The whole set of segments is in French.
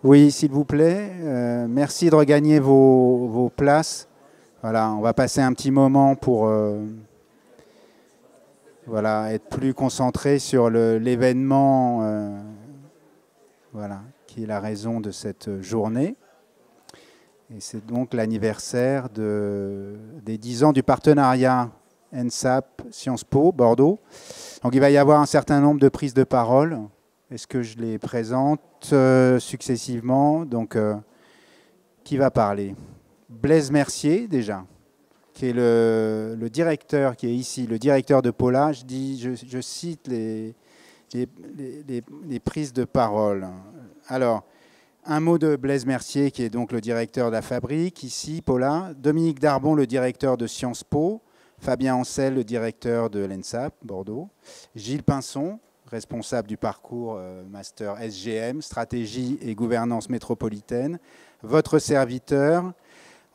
Oui, s'il vous plaît. Merci de regagner vos places. Voilà, on va passer un petit moment pour voilà, être plus concentré sur l'événement voilà, qui est la raison de cette journée. Et c'est donc l'anniversaire des 10 ans du partenariat ENSAP Sciences Po Bordeaux. Donc il va y avoir un certain nombre de prises de parole. Est-ce que je les présente successivement? Donc, qui va parler? Blaise Mercier, déjà, qui est le directeur, qui est ici, le directeur de Paula. Je cite les prises de parole. Alors, un mot de Blaise Mercier, qui est donc le directeur de la fabrique, ici, Paula. Dominique Darbon, le directeur de Sciences Po. Fabien Ancel, le directeur de l'ENSAP, Bordeaux. Gilles Pinson, responsable du parcours Master SGM, Stratégie et Gouvernance Métropolitaine. Votre serviteur.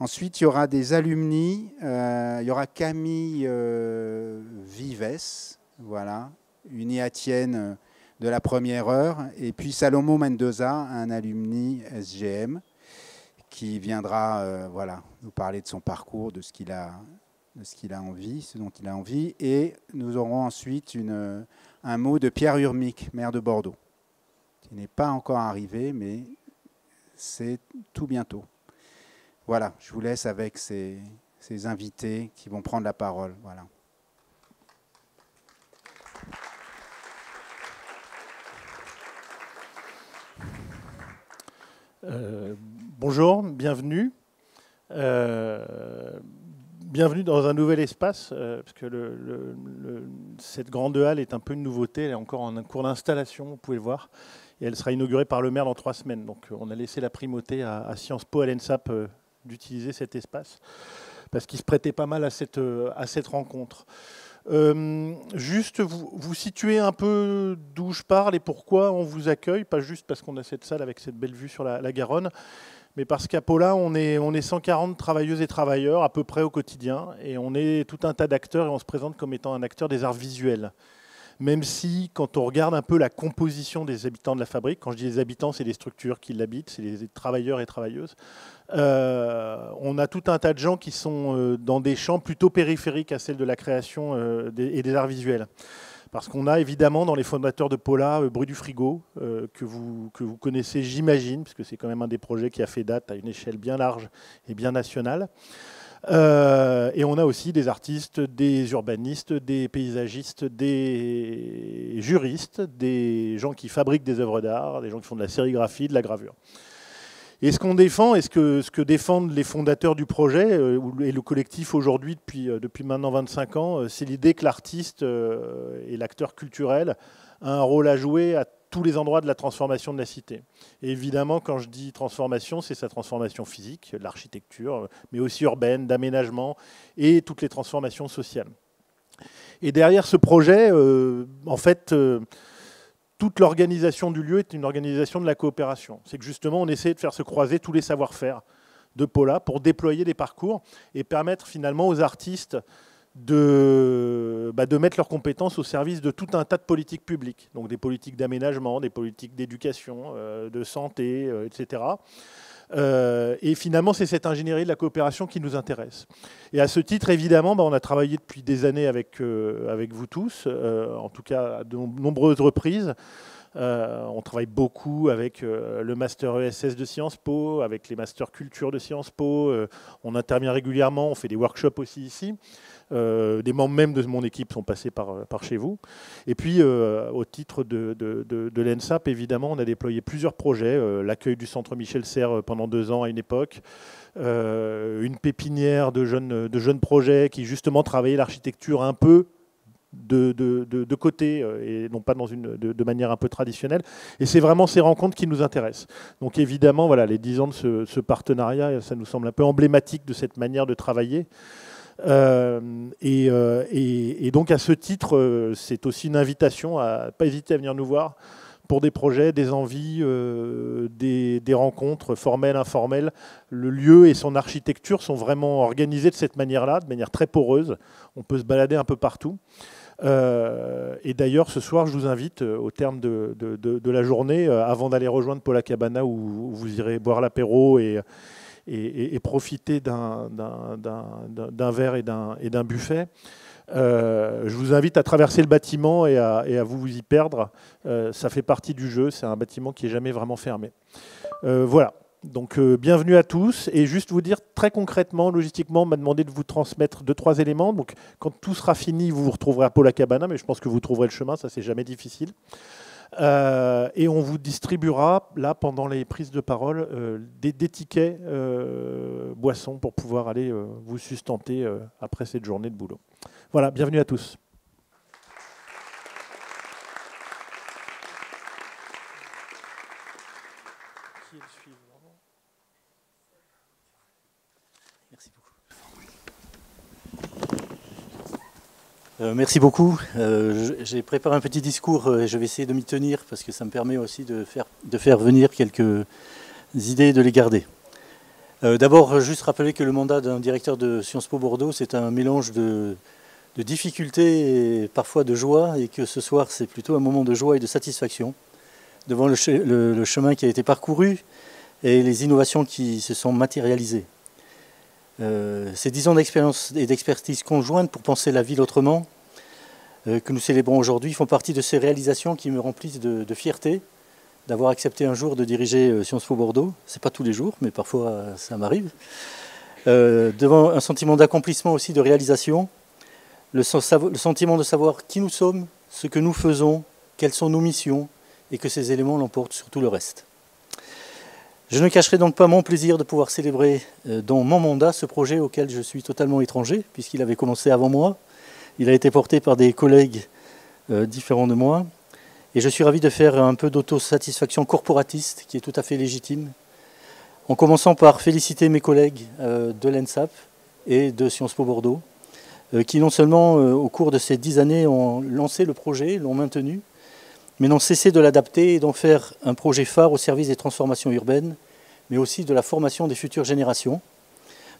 Ensuite, il y aura des alumni. Il y aura Camille Vives, voilà, une IATienne de la première heure. Et puis Salomon Mendoza, un alumni SGM, qui viendra voilà, nous parler de son parcours, de ce qu'il a envie, ce dont il a envie. Et nous aurons ensuite un mot de Pierre Urmic, maire de Bordeaux, qui n'est pas encore arrivé, mais c'est tout bientôt. Voilà, je vous laisse avec ces invités qui vont prendre la parole. Voilà. Bonjour, bienvenue. Bienvenue dans un nouvel espace, parce que cette grande halle est un peu une nouveauté, elle est encore en cours d'installation, vous pouvez le voir, et elle sera inaugurée par le maire dans 3 semaines. Donc on a laissé la primauté à Sciences Po, à l'ENSAP, d'utiliser cet espace, parce qu'il se prêtait pas mal à cette rencontre. Juste vous situer un peu d'où je parle et pourquoi on vous accueille, pas juste parce qu'on a cette salle avec cette belle vue sur la Garonne, mais parce qu'à Paula, on est 140 travailleuses et travailleurs à peu près au quotidien, et on est tout un tas d'acteurs, et on se présente comme étant un acteur des arts visuels. Même si, quand on regarde un peu la composition des habitants de la fabrique, quand je dis les habitants, c'est les structures qui l'habitent, c'est les travailleurs et travailleuses, on a tout un tas de gens qui sont dans des champs plutôt périphériques à celle de la création et des arts visuels. Parce qu'on a évidemment dans les fondateurs de Paula, Bruit du Frigo, que vous connaissez, j'imagine, parce que c'est quand même un des projets qui a fait date à une échelle bien large et bien nationale. Et on a aussi des artistes, des urbanistes, des paysagistes, des juristes, des gens qui fabriquent des œuvres d'art, des gens qui font de la sérigraphie, de la gravure. Et ce qu'on défend, et ce que défendent les fondateurs du projet, et le collectif aujourd'hui depuis maintenant 25 ans, c'est l'idée que l'artiste et l'acteur culturel a un rôle à jouer à tous les endroits de la transformation de la cité. Et évidemment, quand je dis transformation, c'est sa transformation physique, l'architecture, mais aussi urbaine, d'aménagement, et toutes les transformations sociales. Et derrière ce projet, en fait, toute l'organisation du lieu est une organisation de la coopération. C'est que justement, on essaie de faire se croiser tous les savoir-faire de Paula pour déployer des parcours et permettre finalement aux artistes de mettre leurs compétences au service de tout un tas de politiques publiques. Donc des politiques d'aménagement, des politiques d'éducation, de santé, etc. Et finalement, c'est cette ingénierie de la coopération qui nous intéresse. Et à ce titre, évidemment, on a travaillé depuis des années avec vous tous, en tout cas à de nombreuses reprises. On travaille beaucoup avec le Master ESS de Sciences Po, avec les Masters Culture de Sciences Po. On intervient régulièrement, on fait des workshops aussi ici. Des membres même de mon équipe sont passés par chez vous. Et puis, au titre de l'ENSAP, évidemment, on a déployé plusieurs projets. L'accueil du centre Michel Serres pendant 2 ans à une époque. Une pépinière de jeunes projets qui, justement, travaillaient l'architecture un peu de côté et non pas de manière un peu traditionnelle. Et c'est vraiment ces rencontres qui nous intéressent. Donc évidemment, voilà, les 10 ans de ce partenariat, ça nous semble un peu emblématique de cette manière de travailler. Et donc à ce titre, c'est aussi une invitation à ne pas hésiter à venir nous voir pour des projets, des envies, des rencontres formelles, informelles. Le lieu et son architecture sont vraiment organisés de cette manière-là, de manière très poreuse. On peut se balader un peu partout. Et d'ailleurs, ce soir, je vous invite, au terme de la journée, avant d'aller rejoindre Paula Cabana, où vous irez boire l'apéro et profiter d'un verre et d'un buffet, je vous invite à traverser le bâtiment et à vous y perdre. Ça fait partie du jeu, c'est un bâtiment qui n'est jamais vraiment fermé. Voilà. Donc bienvenue à tous, et juste vous dire très concrètement, logistiquement, on m'a demandé de vous transmettre 2-3 éléments. Donc quand tout sera fini, vous vous retrouverez à Paula Cabana, mais je pense que vous trouverez le chemin, ça c'est jamais difficile. Et on vous distribuera là pendant les prises de parole des tickets boissons pour pouvoir aller vous sustenter après cette journée de boulot. Voilà, bienvenue à tous. Merci beaucoup. J'ai préparé un petit discours et je vais essayer de m'y tenir parce que ça me permet aussi de faire venir quelques idées et de les garder. D'abord, juste rappeler que le mandat d'un directeur de Sciences Po Bordeaux, c'est un mélange de difficultés et parfois de joie, et que ce soir, c'est plutôt un moment de joie et de satisfaction devant le chemin qui a été parcouru et les innovations qui se sont matérialisées. Ces 10 ans d'expérience et d'expertise conjointe pour penser la ville autrement, que nous célébrons aujourd'hui, font partie de ces réalisations qui me remplissent de fierté d'avoir accepté un jour de diriger Sciences Po Bordeaux. Ce n'est pas tous les jours, mais parfois ça m'arrive. Devant un sentiment d'accomplissement aussi, de réalisation, le sentiment de savoir qui nous sommes, ce que nous faisons, quelles sont nos missions, et que ces éléments l'emportent sur tout le reste. Je ne cacherai donc pas mon plaisir de pouvoir célébrer dans mon mandat ce projet auquel je suis totalement étranger, puisqu'il avait commencé avant moi. Il a été porté par des collègues différents de moi. Et je suis ravi de faire un peu d'autosatisfaction corporatiste, qui est tout à fait légitime, en commençant par féliciter mes collègues de l'ENSAP et de Sciences Po Bordeaux, qui non seulement au cours de ces 10 années ont lancé le projet, l'ont maintenu, mais n'ont cessé de l'adapter et d'en faire un projet phare au service des transformations urbaines, mais aussi de la formation des futures générations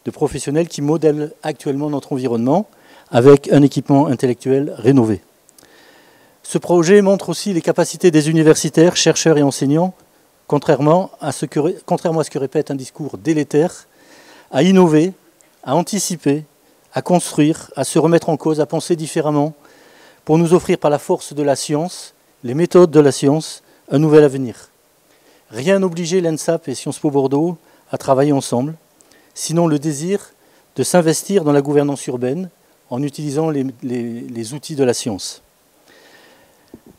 de professionnels qui modèlent actuellement notre environnement avec un équipement intellectuel rénové. Ce projet montre aussi les capacités des universitaires, chercheurs et enseignants, contrairement à ce que répète un discours délétère, à innover, à anticiper, à construire, à se remettre en cause, à penser différemment, pour nous offrir par la force de la science, les méthodes de la science, un nouvel avenir. Rien n'obligeait l'ENSAP et Sciences Po Bordeaux à travailler ensemble, sinon le désir de s'investir dans la gouvernance urbaine en utilisant les outils de la science.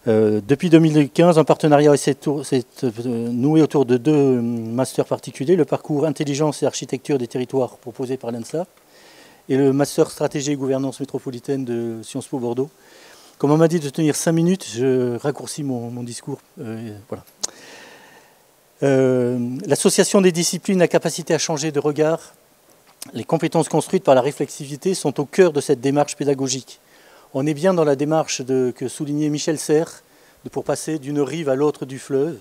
Depuis 2015, un partenariat s'est noué autour de 2 masters particuliers, le parcours Intelligence et Architecture des territoires proposé par l'ENSAP et le master Stratégie et Gouvernance métropolitaine de Sciences Po Bordeaux. Comme on m'a dit de tenir 5 minutes, je raccourcis mon discours. Voilà. L'association des disciplines, la capacité à changer de regard, les compétences construites par la réflexivité sont au cœur de cette démarche pédagogique. On est bien dans la démarche que soulignait Michel Serres, pour passer d'une rive à l'autre du fleuve,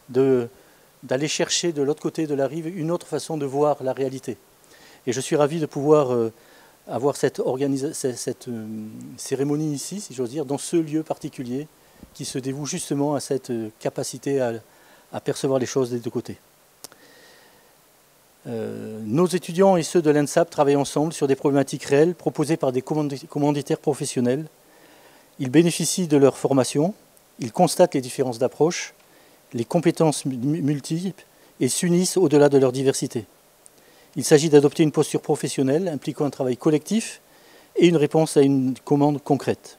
d'aller chercher de l'autre côté de la rive une autre façon de voir la réalité. Et je suis ravi de pouvoir avoir cette cérémonie ici, si j'ose dire, dans ce lieu particulier qui se dévoue justement à cette capacité à percevoir les choses des 2 côtés. Nos étudiants et ceux de l'ENSAP travaillent ensemble sur des problématiques réelles proposées par des commanditaires professionnels. Ils bénéficient de leur formation, ils constatent les différences d'approche, les compétences multiples et s'unissent au-delà de leur diversité. Il s'agit d'adopter une posture professionnelle impliquant un travail collectif et une réponse à une commande concrète.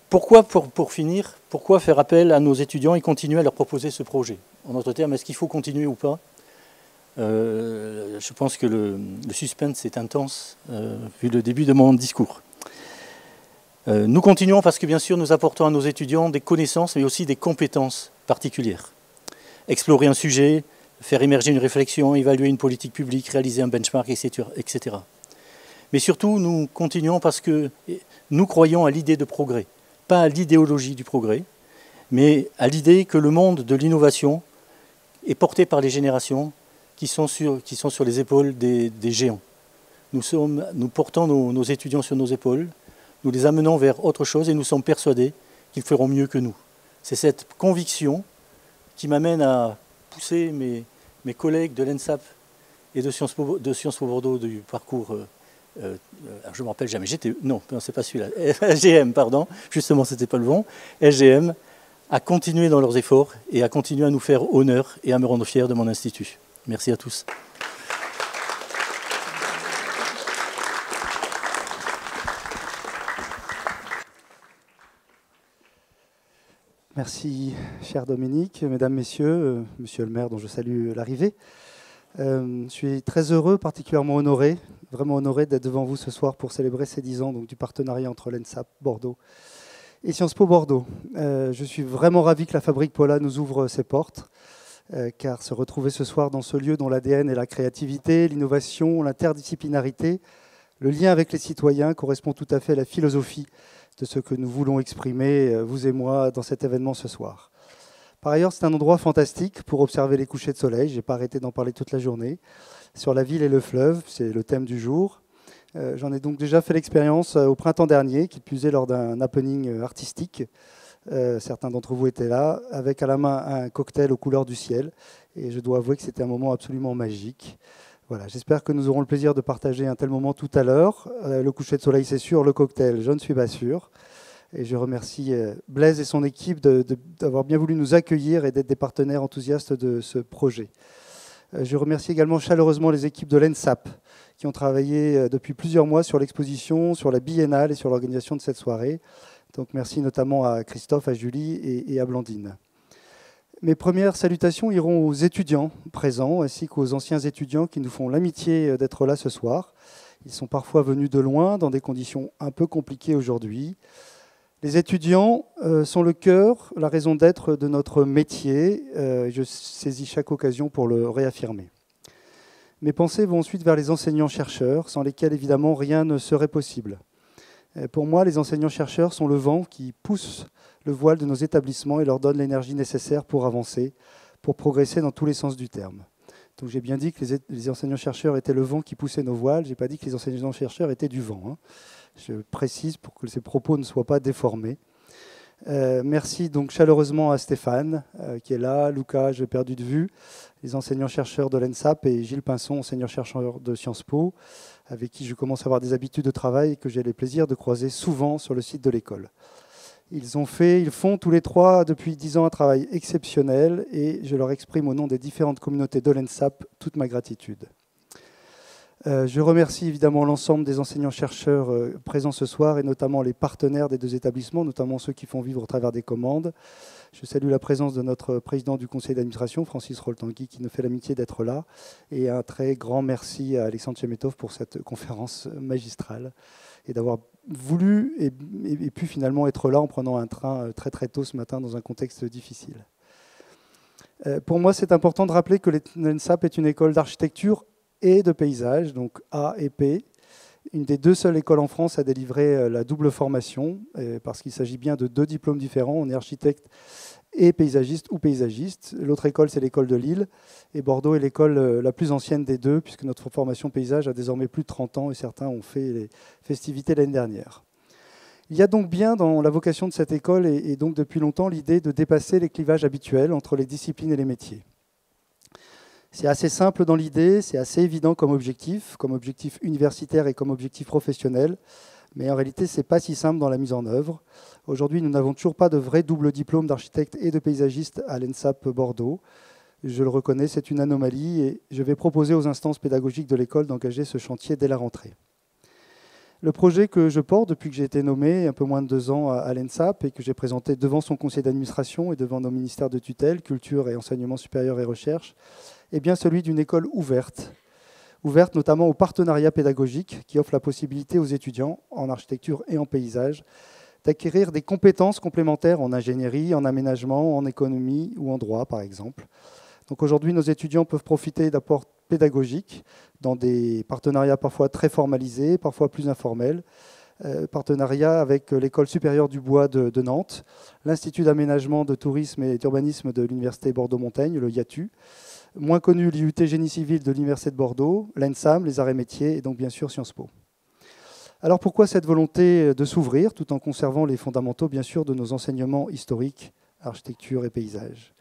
Pourquoi, pour finir, pourquoi faire appel à nos étudiants et continuer à leur proposer ce projet? En d'autres termes, est-ce qu'il faut continuer ou pas? Je pense que le suspense est intense, vu le début de mon discours. Nous continuons parce que, bien sûr, nous apportons à nos étudiants des connaissances, mais aussi des compétences particulières. Explorer un sujet, faire émerger une réflexion, évaluer une politique publique, réaliser un benchmark, etc. Mais surtout, nous continuons parce que nous croyons à l'idée de progrès. Pas à l'idéologie du progrès, mais à l'idée que le monde de l'innovation est porté par les générations qui sont sur les épaules des géants. nous portons nos étudiants sur nos épaules, nous les amenons vers autre chose et nous sommes persuadés qu'ils feront mieux que nous. C'est cette conviction qui m'amène à pousser mes collègues de l'ENSAP et de Sciences Po Bordeaux du parcours, je ne me rappelle jamais, non, c'est pas celui-là, SGM, pardon, justement, c'était pas le bon, SGM, à continuer dans leurs efforts et à continuer à nous faire honneur et à me rendre fier de mon institut. Merci à tous. Merci, cher Dominique, mesdames, messieurs, monsieur le maire dont je salue l'arrivée. Je suis très heureux, particulièrement honoré, vraiment honoré d'être devant vous ce soir pour célébrer ces 10 ans donc, du partenariat entre l'ENSAP Bordeaux et Sciences Po Bordeaux. Je suis vraiment ravi que la Fabrique Paula nous ouvre ses portes, car se retrouver ce soir dans ce lieu dont l'ADN est la créativité, l'innovation, l'interdisciplinarité, le lien avec les citoyens correspond tout à fait à la philosophie de ce que nous voulons exprimer, vous et moi, dans cet événement ce soir. Par ailleurs, c'est un endroit fantastique pour observer les couchers de soleil. Je n'ai pas arrêté d'en parler toute la journée. Sur la ville et le fleuve, c'est le thème du jour. J'en ai donc déjà fait l'expérience au printemps dernier, qui plus est lors d'un happening artistique. Certains d'entre vous étaient là, avec à la main un cocktail aux couleurs du ciel. Et je dois avouer que c'était un moment absolument magique. Voilà, j'espère que nous aurons le plaisir de partager un tel moment tout à l'heure. Le coucher de soleil, c'est sûr. Le cocktail, je ne suis pas sûr. Et je remercie Blaise et son équipe d'avoir bien voulu nous accueillir et d'être des partenaires enthousiastes de ce projet. Je remercie également chaleureusement les équipes de l'ENSAP qui ont travaillé depuis plusieurs mois sur l'exposition, sur la biennale et sur l'organisation de cette soirée. Donc merci notamment à Christophe, à Julie et à Blandine. Mes premières salutations iront aux étudiants présents ainsi qu'aux anciens étudiants qui nous font l'amitié d'être là ce soir. Ils sont parfois venus de loin dans des conditions un peu compliquées aujourd'hui. Les étudiants sont le cœur, la raison d'être de notre métier. Je saisis chaque occasion pour le réaffirmer. Mes pensées vont ensuite vers les enseignants-chercheurs, sans lesquels évidemment rien ne serait possible. Pour moi, les enseignants-chercheurs sont le vent qui pousse le voile de nos établissements et leur donne l'énergie nécessaire pour avancer, pour progresser dans tous les sens du terme. Donc j'ai bien dit que les enseignants-chercheurs étaient le vent qui poussait nos voiles, je n'ai pas dit que les enseignants-chercheurs étaient du vent. Hein. Je précise pour que ces propos ne soient pas déformés. Merci donc chaleureusement à Stéphane qui est là, Lucas, j'ai perdu de vue, les enseignants-chercheurs de l'ENSAP et Gilles Pinson, enseignant-chercheur de Sciences Po, avec qui je commence à avoir des habitudes de travail et que j'ai le plaisir de croiser souvent sur le site de l'école. Ils font tous les trois depuis 10 ans un travail exceptionnel et je leur exprime au nom des différentes communautés de l'ENSAP toute ma gratitude. Je remercie évidemment l'ensemble des enseignants-chercheurs présents ce soir et notamment les partenaires des deux établissements, notamment ceux qui font vivre au travers des commandes. Je salue la présence de notre président du conseil d'administration, Francis Roltangui, qui nous fait l'amitié d'être là. Et un très grand merci à Alexandre Chemetov pour cette conférence magistrale et d'avoir voulu et pu finalement être là en prenant un train très très tôt ce matin dans un contexte difficile. Pour moi, c'est important de rappeler que l'ENSAP est une école d'architecture et de paysage, donc A et P, une des deux seules écoles en France à délivrer la double formation, parce qu'il s'agit bien de deux diplômes différents, on est architecte et paysagiste ou paysagiste. L'autre école, c'est l'école de Lille, et Bordeaux est l'école la plus ancienne des deux, puisque notre formation paysage a désormais plus de 30 ans, et certains ont fait les festivités l'année dernière. Il y a donc bien dans la vocation de cette école, et donc depuis longtemps, l'idée de dépasser les clivages habituels entre les disciplines et les métiers. C'est assez simple dans l'idée, c'est assez évident comme objectif universitaire et comme objectif professionnel, mais en réalité, ce n'est pas si simple dans la mise en œuvre. Aujourd'hui, nous n'avons toujours pas de vrai double diplôme d'architecte et de paysagiste à l'ENSAP Bordeaux. Je le reconnais, c'est une anomalie et je vais proposer aux instances pédagogiques de l'école d'engager ce chantier dès la rentrée. Le projet que je porte depuis que j'ai été nommé un peu moins de 2 ans à l'ENSAP et que j'ai présenté devant son conseil d'administration et devant nos ministères de tutelle, culture et enseignement supérieur et recherche, est bien celui d'une école ouverte notamment au partenariat pédagogique qui offre la possibilité aux étudiants en architecture et en paysage d'acquérir des compétences complémentaires en ingénierie, en aménagement, en économie ou en droit par exemple. Donc aujourd'hui, nos étudiants peuvent profiter d'apports pédagogiques dans des partenariats parfois très formalisés, parfois plus informels. Partenariat avec l'École supérieure du bois de Nantes, l'Institut d'aménagement, de tourisme et d'urbanisme de l'Université Bordeaux-Montaigne, le IATU, Moins connu, l'IUT Génie Civil de l'Université de Bordeaux, l'ENSAM, les arts et métiers, et donc bien sûr Sciences Po. Alors pourquoi cette volonté de s'ouvrir, tout en conservant les fondamentaux, bien sûr, de nos enseignements historiques, architecture et paysage?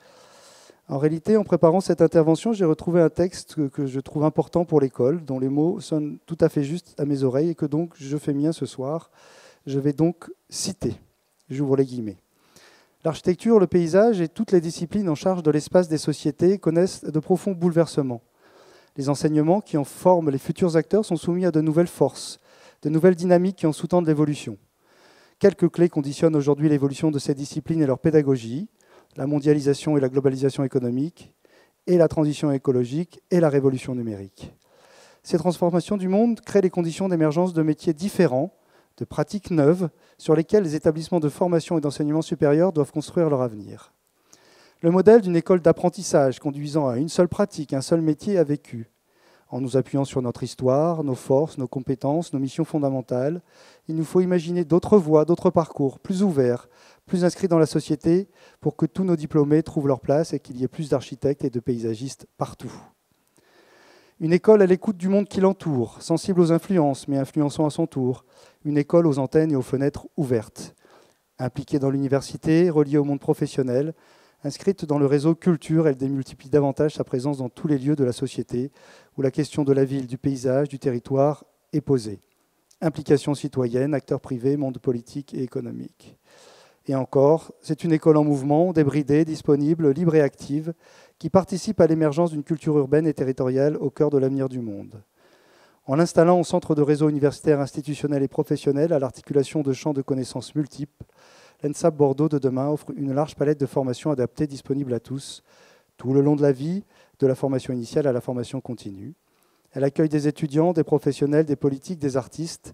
En réalité, en préparant cette intervention, j'ai retrouvé un texte que je trouve important pour l'école, dont les mots sonnent tout à fait justes à mes oreilles et que donc je fais mien ce soir. Je vais donc citer, j'ouvre les guillemets. L'architecture, le paysage et toutes les disciplines en charge de l'espace des sociétés connaissent de profonds bouleversements. Les enseignements qui en forment les futurs acteurs sont soumis à de nouvelles forces, de nouvelles dynamiques qui en sous-tendent l'évolution. Quelques clés conditionnent aujourd'hui l'évolution de ces disciplines et leur pédagogie: la mondialisation et la globalisation économique, et la transition écologique et la révolution numérique. Ces transformations du monde créent les conditions d'émergence de métiers différents, de pratiques neuves, sur lesquelles les établissements de formation et d'enseignement supérieur doivent construire leur avenir. Le modèle d'une école d'apprentissage conduisant à une seule pratique, un seul métier a vécu. En nous appuyant sur notre histoire, nos forces, nos compétences, nos missions fondamentales, il nous faut imaginer d'autres voies, d'autres parcours, plus ouverts, plus inscrits dans la société, pour que tous nos diplômés trouvent leur place et qu'il y ait plus d'architectes et de paysagistes partout. Une école à l'écoute du monde qui l'entoure, sensible aux influences, mais influençant à son tour. Une école aux antennes et aux fenêtres ouvertes. Impliquée dans l'université, reliée au monde professionnel, inscrite dans le réseau culture, elle démultiplie davantage sa présence dans tous les lieux de la société, où la question de la ville, du paysage, du territoire est posée. Implication citoyenne, acteurs privés, monde politique et économique. Et encore, c'est une école en mouvement, débridée, disponible, libre et active, qui participe à l'émergence d'une culture urbaine et territoriale au cœur de l'avenir du monde. En l'installant au centre de réseaux universitaires, institutionnels et professionnels, à l'articulation de champs de connaissances multiples, l'ENSAP Bordeaux de demain offre une large palette de formations adaptées, disponibles à tous, tout le long de la vie, de la formation initiale à la formation continue. Elle accueille des étudiants, des professionnels, des politiques, des artistes,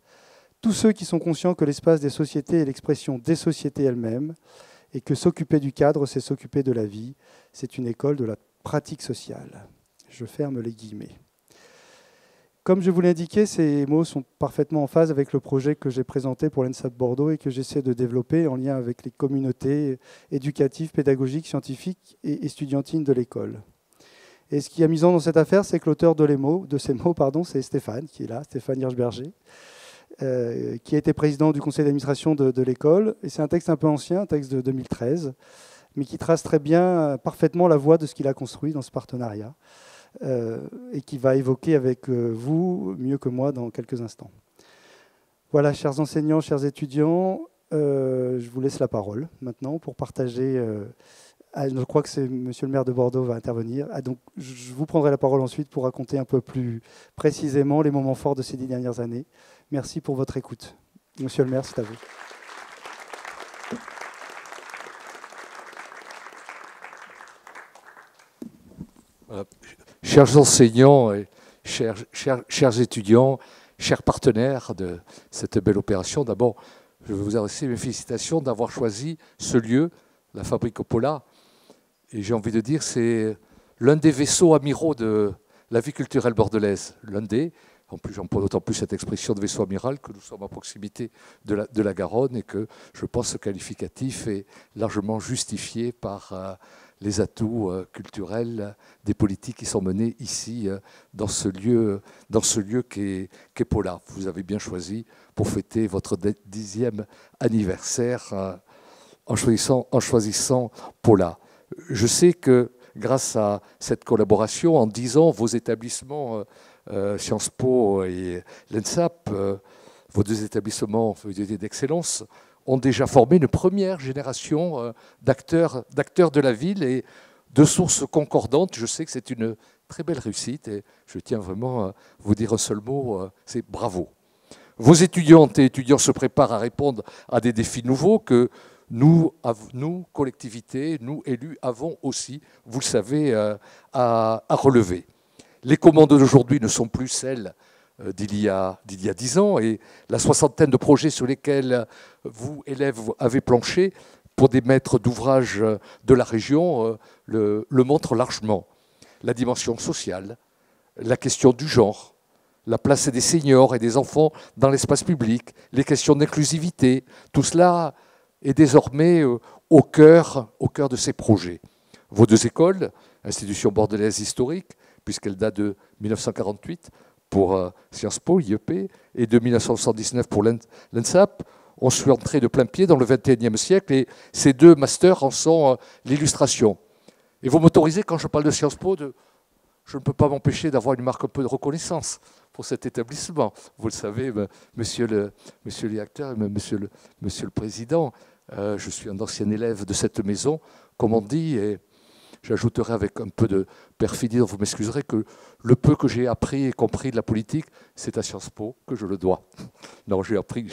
tous ceux qui sont conscients que l'espace des sociétés est l'expression des sociétés elles-mêmes et que s'occuper du cadre, c'est s'occuper de la vie. C'est une école de la pratique sociale. Je ferme les guillemets. Comme je vous l'ai indiqué, ces mots sont parfaitement en phase avec le projet que j'ai présenté pour l'ENSAP Bordeaux et que j'essaie de développer en lien avec les communautés éducatives, pédagogiques, scientifiques et estudiantines de l'école. Et ce qui est amusant dans cette affaire, c'est que l'auteur de ces mots, c'est Stéphane, qui est là, Stéphane Hirschberger, qui a été président du conseil d'administration de l'école. Et c'est un texte un peu ancien, un texte de 2013, mais qui trace très bien, parfaitement la voie de ce qu'il a construit dans ce partenariat. Et qui va évoquer avec vous, mieux que moi, dans quelques instants. Voilà, chers enseignants, chers étudiants, je vous laisse la parole maintenant pour partager. Je crois que c'est Monsieur le maire de Bordeaux va intervenir. Donc, je vous prendrai la parole ensuite pour raconter un peu plus précisément les moments forts de ces 10 dernières années. Merci pour votre écoute. Monsieur le maire, c'est à vous. Chers enseignants, et chers étudiants, chers partenaires de cette belle opération, d'abord, je veux vous adresser mes félicitations d'avoir choisi ce lieu, la Fabrique Pola. Et j'ai envie de dire, c'est l'un des vaisseaux amiraux de la vie culturelle bordelaise. L'un des, en plus, j'emploie d'autant plus cette expression de vaisseau amiral que nous sommes à proximité de la Garonne et que je pense que ce qualificatif est largement justifié par les atouts culturels des politiques qui sont menées ici, dans ce lieu qu'est Pola. Vous avez bien choisi pour fêter votre 10e anniversaire en choisissant Pola. Je sais que grâce à cette collaboration, en 10 ans, vos établissements Sciences Po et l'ENSAP, vos deux établissements d'excellence, ont déjà formé une première génération d'acteurs de la ville et de sources concordantes. Je sais que c'est une très belle réussite et je tiens vraiment à vous dire un seul mot, c'est bravo. Vos étudiantes et étudiants se préparent à répondre à des défis nouveaux que nous, collectivités, nous, élus, avons aussi, vous le savez, à relever. Les commandes d'aujourd'hui ne sont plus celles d'il y a 10 ans et la soixantaine de projets sur lesquels vous, élèves, avez planché pour des maîtres d'ouvrage de la région le montrent largement. La dimension sociale, la question du genre, la place des seniors et des enfants dans l'espace public, les questions d'inclusivité, tout cela est désormais au cœur de ces projets. Vos deux écoles, institution bordelaise historique, puisqu'elle date de 1948 pour Sciences Po, IEP, et de 1979 pour l'ENSAP. On suis entré de plein pied dans le XXIe siècle et ces deux masters en sont l'illustration. Et vous m'autorisez, quand je parle de Sciences Po, je ne peux pas m'empêcher d'avoir une marque un peu de reconnaissance pour cet établissement. Vous le savez, monsieur le directeur, monsieur le président, je suis un ancien élève de cette maison, comme on dit, et j'ajouterai avec un peu de perfidie, vous m'excuserez, que le peu que j'ai appris et compris de la politique, c'est à Sciences Po que je le dois. Non, j'ai appris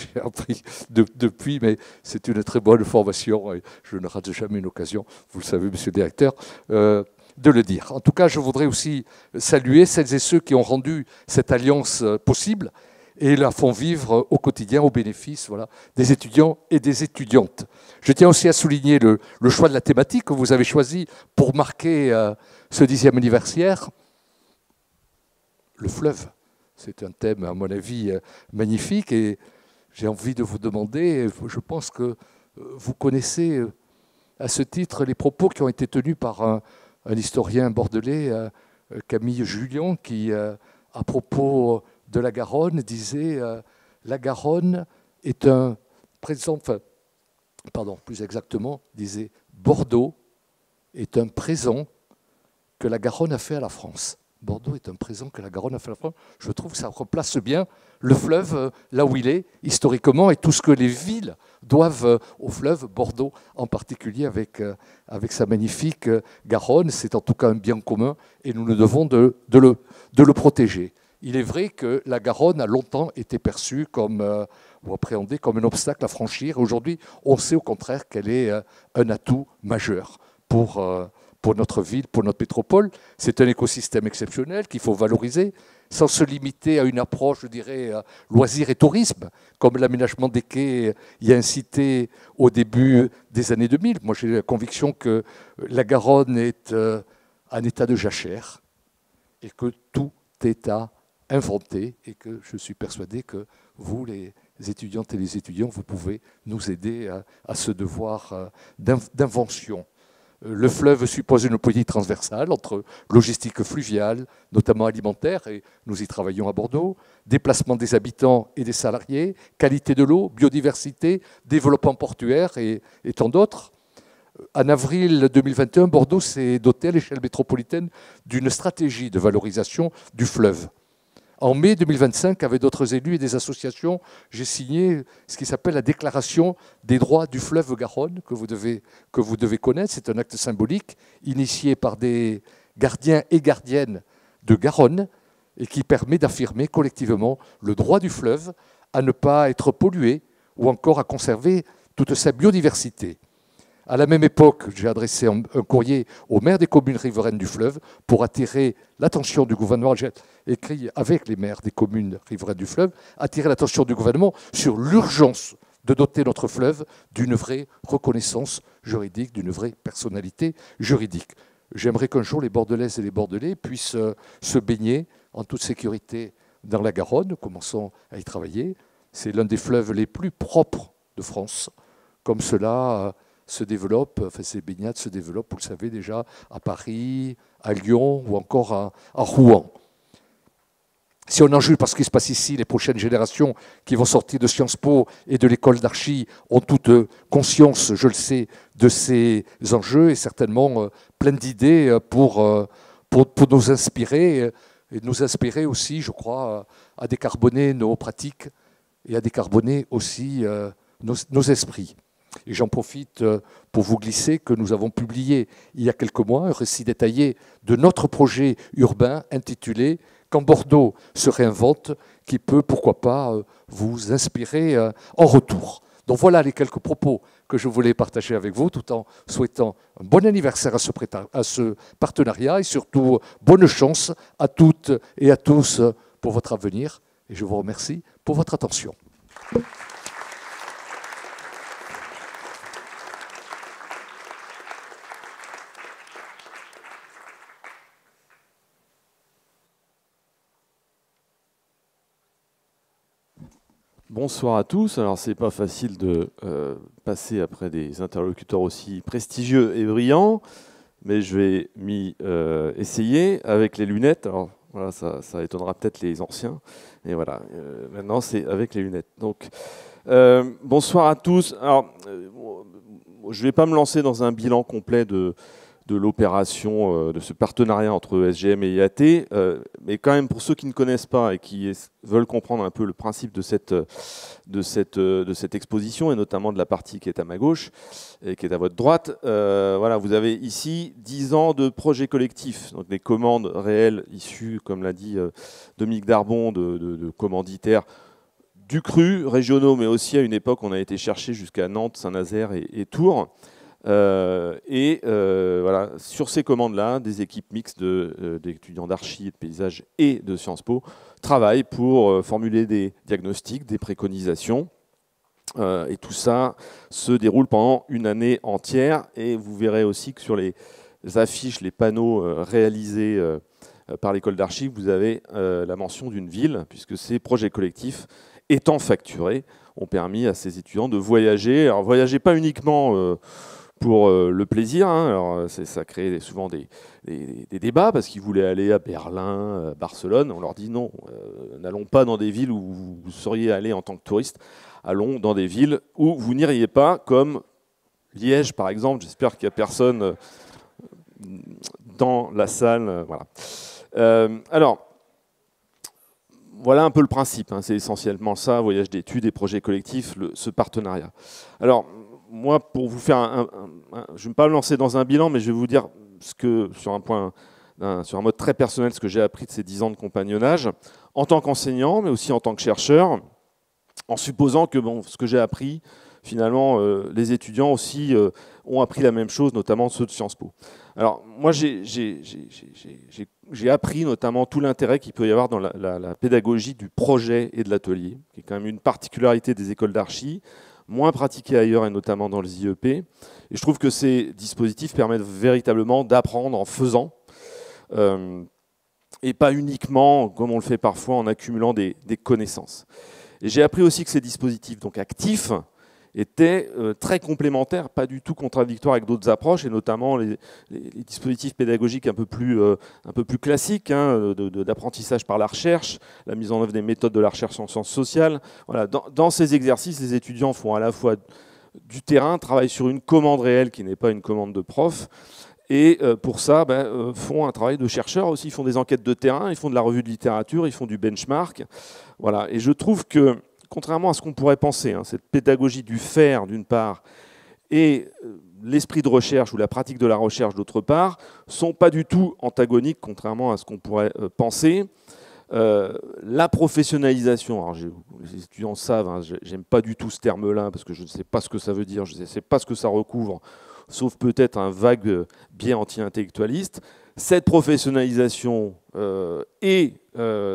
depuis, mais c'est une très bonne formation et je ne rate jamais une occasion, vous le savez, monsieur le directeur, de le dire. En tout cas, je voudrais aussi saluer celles et ceux qui ont rendu cette alliance possible et la font vivre au quotidien au bénéfice des étudiants et des étudiantes. Je tiens aussi à souligner le choix de la thématique que vous avez choisi pour marquer ce 10e anniversaire. Le fleuve, c'est un thème, à mon avis, magnifique et j'ai envie de vous demander, je pense que vous connaissez à ce titre les propos qui ont été tenus par un historien bordelais, Camille Jullian, qui, à propos de la Garonne, disait la Garonne est un présent, plus exactement, disait Bordeaux est un présent que la Garonne a fait à la France. Bordeaux est un présent que la Garonne a fait à la France. Je trouve que ça replace bien le fleuve là où il est, historiquement, et tout ce que les villes doivent au fleuve, Bordeaux en particulier, avec sa magnifique Garonne. C'est en tout cas un bien commun, et nous nous devons de le protéger. Il est vrai que la Garonne a longtemps été perçue comme, ou appréhendée comme un obstacle à franchir. Aujourd'hui, on sait au contraire qu'elle est un atout majeur pour notre ville, pour notre métropole. C'est un écosystème exceptionnel qu'il faut valoriser, sans se limiter à une approche, je dirais, loisir et tourisme, comme l'aménagement des quais y a incité au début des années 2000. Moi, j'ai la conviction que la Garonne est un état de jachère et que tout est à inventer, et que je suis persuadé que vous, les étudiantes et les étudiants, vous pouvez nous aider à ce devoir d'invention. Le fleuve suppose une politique transversale entre logistique fluviale, notamment alimentaire, et nous y travaillons à Bordeaux, déplacement des habitants et des salariés, qualité de l'eau, biodiversité, développement portuaire et tant d'autres. En avril 2021, Bordeaux s'est doté à l'échelle métropolitaine d'une stratégie de valorisation du fleuve. En mai 2025, avec d'autres élus et des associations, j'ai signé ce qui s'appelle la déclaration des droits du fleuve Garonne, que vous devez connaître. C'est un acte symbolique initié par des gardiens et gardiennes de Garonne et qui permet d'affirmer collectivement le droit du fleuve à ne pas être pollué ou encore à conserver toute sa biodiversité. À la même époque, j'ai adressé un courrier aux maires des communes riveraines du fleuve pour attirer l'attention du gouvernement. J'ai écrit avec les maires des communes riveraines du fleuve, attirer l'attention du gouvernement sur l'urgence de doter notre fleuve d'une vraie reconnaissance juridique, d'une vraie personnalité juridique. J'aimerais qu'un jour les Bordelaises et les Bordelais puissent se baigner en toute sécurité dans la Garonne. Nous commençons à y travailler. C'est l'un des fleuves les plus propres de France, comme cela se développe, enfin ces baignades se développent, vous le savez déjà, à Paris, à Lyon ou encore à Rouen. Si on en juge par ce qui se passe ici, les prochaines générations qui vont sortir de Sciences Po et de l'école d'archi ont toute conscience, je le sais, de ces enjeux et certainement plein d'idées pour nous inspirer et nous inspirer aussi, je crois, à décarboner nos pratiques et à décarboner aussi nos esprits. Et j'en profite pour vous glisser que nous avons publié il y a quelques mois un récit détaillé de notre projet urbain intitulé « Quand Bordeaux se réinvente », qui peut, pourquoi pas, vous inspirer en retour. Donc voilà les quelques propos que je voulais partager avec vous, tout en souhaitant un bon anniversaire à ce partenariat et surtout bonne chance à toutes et à tous pour votre avenir. Et je vous remercie pour votre attention. Bonsoir à tous. Alors, c'est pas facile de passer après des interlocuteurs aussi prestigieux et brillants, mais je vais m'y essayer avec les lunettes. Alors voilà, ça étonnera peut-être les anciens. Et voilà, maintenant c'est avec les lunettes. Donc, bonsoir à tous. Alors, je ne vais pas me lancer dans un bilan complet de l'opération, de ce partenariat entre SGM et IAT, mais quand même pour ceux qui ne connaissent pas et qui veulent comprendre un peu le principe de cette exposition, et notamment de la partie qui est à ma gauche et qui est à votre droite, voilà, vous avez ici 10 ans de projets collectifs, donc des commandes réelles issues, comme l'a dit Dominique Darbon, de commanditaires du cru, régionaux, mais aussi à une époque on a été chercher jusqu'à Nantes, Saint-Nazaire et Tours. Voilà, sur ces commandes-là, des équipes mixtes d'étudiants d'archi, de paysage et de Sciences Po travaillent pour formuler des diagnostics, des préconisations. Et tout ça se déroule pendant une année entière. Et vous verrez aussi que sur les affiches, les panneaux réalisés par l'école d'archi, vous avez la mention d'une ville, puisque ces projets collectifs, étant facturés, ont permis à ces étudiants de voyager. Alors voyager pas uniquement pour le plaisir, hein. Alors, ça crée souvent des débats parce qu'ils voulaient aller à Berlin, Barcelone. On leur dit non, n'allons pas dans des villes où vous seriez allé en tant que touriste, allons dans des villes où vous n'iriez pas, comme Liège par exemple. J'espère qu'il n'y a personne dans la salle. Voilà. Alors, voilà un peu le principe, hein. C'est essentiellement ça, voyage d'études et projets collectifs, ce partenariat. Alors, moi, pour vous faire je ne vais pas me lancer dans un bilan, mais je vais vous dire sur un mode très personnel, ce que j'ai appris de ces 10 ans de compagnonnage, en tant qu'enseignant, mais aussi en tant que chercheur, en supposant que ce que j'ai appris, finalement, les étudiants aussi ont appris la même chose, notamment ceux de Sciences Po. Alors, moi, j'ai appris notamment tout l'intérêt qu'il peut y avoir dans la pédagogie du projet et de l'atelier, qui est quand même une particularité des écoles d'archi, moins pratiqués ailleurs et notamment dans les IEP. Et je trouve que ces dispositifs permettent véritablement d'apprendre en faisant et pas uniquement, comme on le fait parfois, en accumulant des connaissances. Et j'ai appris aussi que ces dispositifs donc actifs étaient très complémentaires, pas du tout contradictoires avec d'autres approches, et notamment les dispositifs pédagogiques un peu plus classiques, hein, d'apprentissage par la recherche, la mise en œuvre des méthodes de la recherche en sciences sociales. Voilà, dans ces exercices, les étudiants font à la fois du terrain, travaillent sur une commande réelle qui n'est pas une commande de prof, et pour ça, font un travail de chercheur aussi, ils font des enquêtes de terrain, ils font de la revue de littérature, ils font du benchmark. Voilà, et je trouve que, contrairement à ce qu'on pourrait penser, hein, cette pédagogie du faire d'une part et l'esprit de recherche ou la pratique de la recherche d'autre part sont pas du tout antagoniques, contrairement à ce qu'on pourrait penser. La professionnalisation, alors les étudiants savent, hein, j'aime pas du tout ce terme-là parce que je ne sais pas ce que ça veut dire, je ne sais pas ce que ça recouvre, sauf peut-être un vague biais anti-intellectualiste. Cette professionnalisation et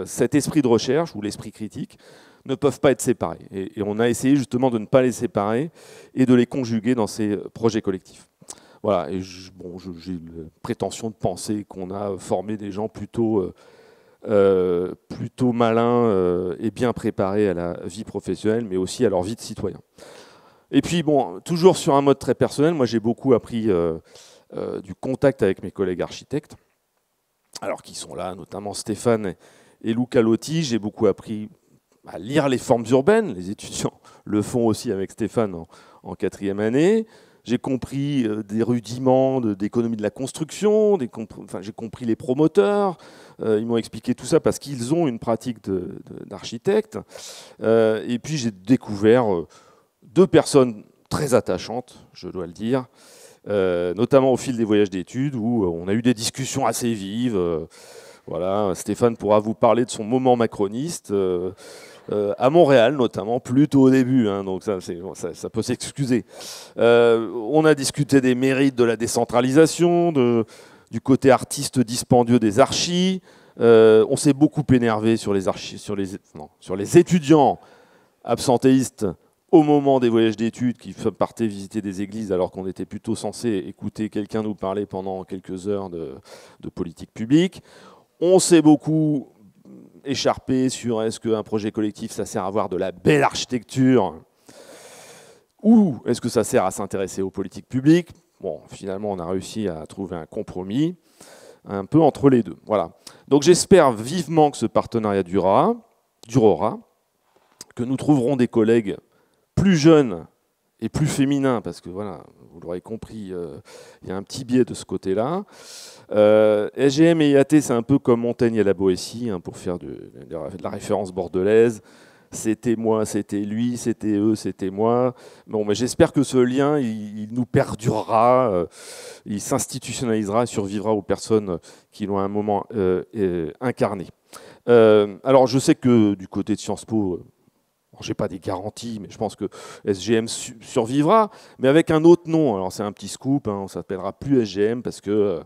cet esprit de recherche ou l'esprit critique ne peuvent pas être séparés. Et on a essayé justement de ne pas les séparer et de les conjuguer dans ces projets collectifs. Voilà, et j'ai la prétention de penser qu'on a formé des gens plutôt malins et bien préparés à la vie professionnelle, mais aussi à leur vie de citoyen. Et puis, toujours sur un mode très personnel, moi j'ai beaucoup appris du contact avec mes collègues architectes, alors qui sont là, notamment Stéphane et Luca Lotti. J'ai beaucoup appris à lire les formes urbaines, les étudiants le font aussi avec Stéphane en 4e année. J'ai compris des rudiments d'économie de la construction, j'ai compris les promoteurs, ils m'ont expliqué tout ça parce qu'ils ont une pratique d'architecte. Et puis j'ai découvert 2 personnes très attachantes, je dois le dire, notamment au fil des voyages d'études où on a eu des discussions assez vives. Voilà, Stéphane pourra vous parler de son moment macroniste. À Montréal notamment, plutôt au début, hein, donc ça peut s'excuser. On a discuté des mérites de la décentralisation, du côté artiste dispendieux des archis. On s'est beaucoup énervé sur les étudiants absentéistes au moment des voyages d'études qui partaient visiter des églises alors qu'on était plutôt censé écouter quelqu'un nous parler pendant quelques heures de politique publique. On s'est beaucoup écharpé sur est-ce qu'un projet collectif, ça sert à avoir de la belle architecture ou est-ce que ça sert à s'intéresser aux politiques publiques. Bon, finalement, on a réussi à trouver un compromis, un peu entre les deux. Voilà. Donc j'espère vivement que ce partenariat durera, que nous trouverons des collègues plus jeunes et plus féminins, parce que voilà, vous l'aurez compris, il y a un petit biais de ce côté-là. SGM et IAT, c'est un peu comme Montaigne et la Boétie, hein, pour faire de la référence bordelaise. C'était moi, c'était lui, c'était eux, c'était moi. Bon, mais j'espère que ce lien, il nous perdurera, il s'institutionnalisera, survivra aux personnes qui l'ont à un moment incarné. Alors, je sais que du côté de Sciences Po, je n'ai pas des garanties, mais je pense que SGM survivra, mais avec un autre nom. Alors, c'est un petit scoop, hein, on ne s'appellera plus SGM parce que...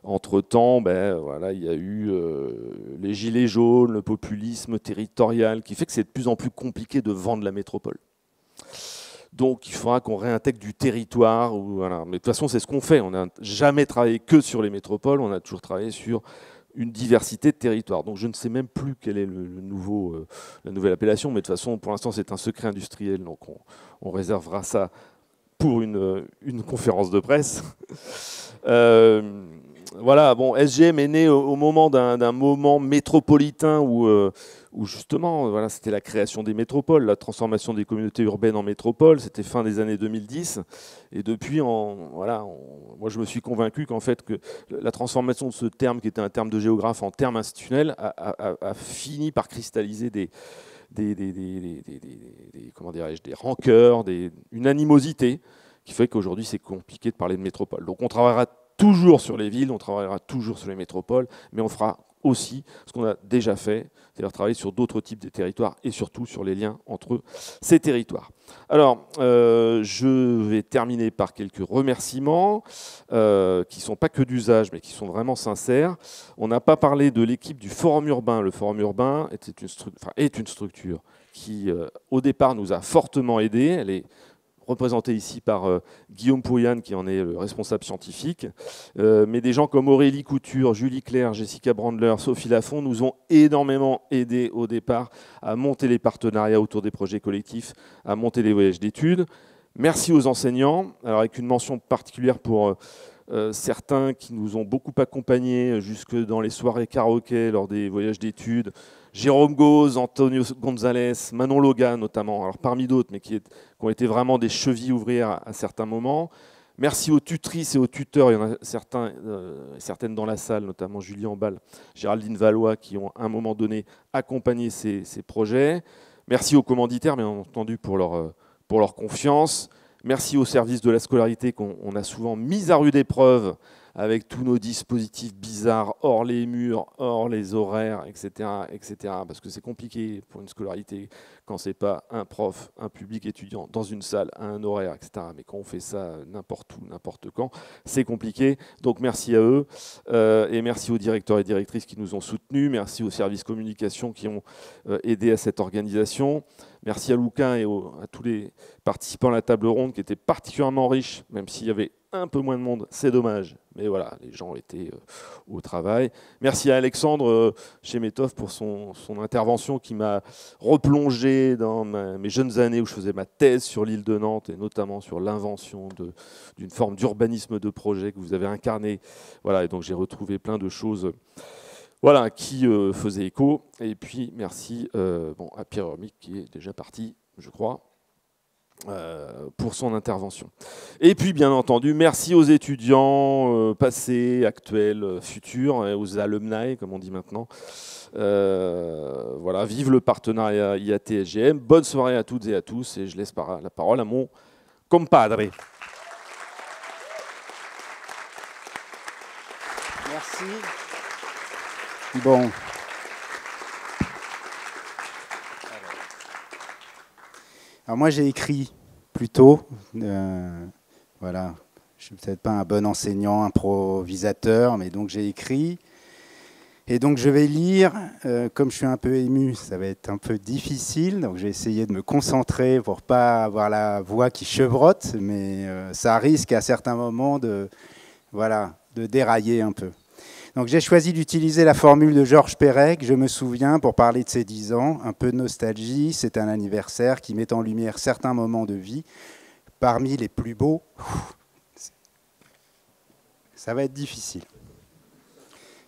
Entre-temps, voilà, il y a eu les gilets jaunes, le populisme territorial, qui fait que c'est de plus en plus compliqué de vendre la métropole. Donc il faudra qu'on réintègre du territoire. Voilà. Mais de toute façon, c'est ce qu'on fait. On n'a jamais travaillé que sur les métropoles, on a toujours travaillé sur une diversité de territoires. Donc je ne sais même plus quelle est la nouvelle appellation, mais de toute façon, pour l'instant, c'est un secret industriel. Donc on réservera ça pour une conférence de presse. Voilà, bon, SGM est né au moment d'un moment métropolitain où justement, voilà, c'était la création des métropoles, la transformation des communautés urbaines en métropoles. C'était fin des années 2010. Et depuis, voilà, moi, je me suis convaincu qu'en fait, que la transformation de ce terme, qui était un terme de géographe, en terme institutionnel, a fini par cristalliser comment dirais-je, des rancœurs, une animosité, qui fait qu'aujourd'hui, c'est compliqué de parler de métropole. Donc, on travaillera toujours sur les villes, on travaillera toujours sur les métropoles, mais on fera aussi ce qu'on a déjà fait, c'est-à-dire travailler sur d'autres types de territoires et surtout sur les liens entre ces territoires. Alors, je vais terminer par quelques remerciements qui ne sont pas que d'usage, mais qui sont vraiment sincères. On n'a pas parlé de l'équipe du Forum Urbain. Le Forum Urbain est une structure qui, au départ, nous a fortement aidés. Elle est représenté ici par Guillaume Pouyanne, qui en est le responsable scientifique. Mais des gens comme Aurélie Couture, Julie Claire, Jessica Brandler, Sophie Lafont nous ont énormément aidés au départ à monter les partenariats autour des projets collectifs, à monter les voyages d'études. Merci aux enseignants, alors avec une mention particulière pour certains qui nous ont beaucoup accompagnés jusque dans les soirées karaoké lors des voyages d'études. Jérôme Gauze, Antonio Gonzalez, Manon Loga notamment, alors parmi d'autres, mais qui ont été vraiment des chevilles ouvrières à certains moments. Merci aux tutrices et aux tuteurs, il y en a certaines dans la salle, notamment Julie Ambal, Géraldine Valois, qui ont à un moment donné accompagné ces projets. Merci aux commanditaires, bien entendu, pour leur confiance. Merci aux services de la scolarité qu'on a souvent mis à rude épreuve avec tous nos dispositifs bizarres, hors les murs, hors les horaires, etc. etc. parce que c'est compliqué pour une scolarité quand ce n'est pas un prof, un public étudiant dans une salle, à un horaire, etc. Mais quand on fait ça n'importe où, n'importe quand, c'est compliqué. Donc merci à eux et merci aux directeurs et directrices qui nous ont soutenus. Merci aux services communication qui ont aidé à cette organisation. Merci à Luca et à tous les participants à la table ronde qui étaient particulièrement riches, même s'il y avait un peu moins de monde, c'est dommage. Mais voilà, les gens étaient au travail. Merci à Alexandre Chemetov pour son intervention qui m'a replongé dans mes jeunes années où je faisais ma thèse sur l'île de Nantes et notamment sur l'invention d'une forme d'urbanisme de projet que vous avez incarné. Voilà, et donc j'ai retrouvé plein de choses voilà, qui faisaient écho. Et puis merci à Pierre Hermic qui est déjà parti, je crois. Pour son intervention. Et puis, bien entendu, merci aux étudiants passés, actuels, futurs, aux alumni, comme on dit maintenant. Voilà, vive le partenariat IAT-SGM. Bonne soirée à toutes et à tous, et je laisse la parole à mon compadre. Merci. Bon. Alors moi j'ai écrit plus tôt, voilà, je suis peut-être pas un bon enseignant, improvisateur, mais donc j'ai écrit. Et donc je vais lire, comme je suis un peu ému, ça va être un peu difficile, donc je vais essayer de me concentrer pour pas avoir la voix qui chevrotte, mais ça risque à certains moments de dérailler un peu. Donc j'ai choisi d'utiliser la formule de Georges Perec, je me souviens, pour parler de ses 10 ans. Un peu de nostalgie, c'est un anniversaire qui met en lumière certains moments de vie, parmi les plus beaux. ça va être difficile,